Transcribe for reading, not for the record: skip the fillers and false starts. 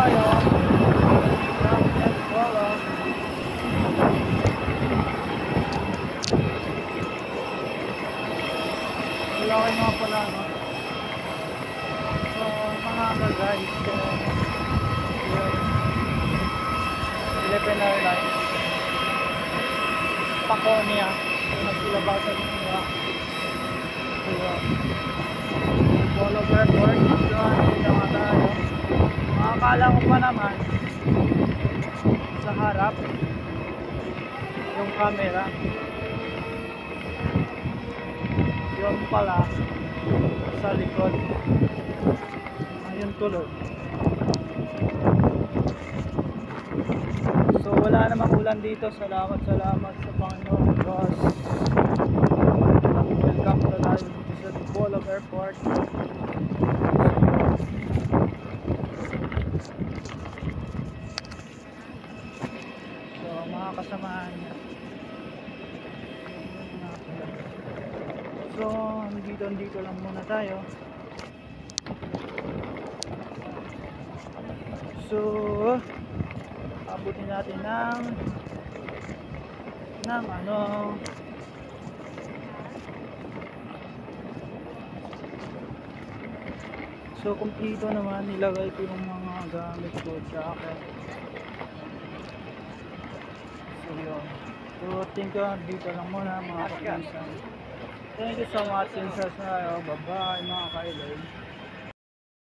tayo. Yes, polo. Laki nga pala, no? So, mga guys, yun, Philippine Airlines, Paconia, yung nagsilabasan nila. So, Polo Airport, doon, dito nga tayo. Makakala ko pa naman, sa harap, yung camera. Yun pala, sa likod. Ayun tuloy. So wala namang ulan dito. Salamat sa Panginoon Diyos. Welcome to tayo dito sa Polo Airport. So mga kasamahan niya. So dito lang muna tayo. So abutin natin ng ano, so kumpleto naman, nilagay ko yung mga gamit ko, jacket. So yun, so think dito lang muna mga kapinsan. Thank you so much, bye bye mga kailay.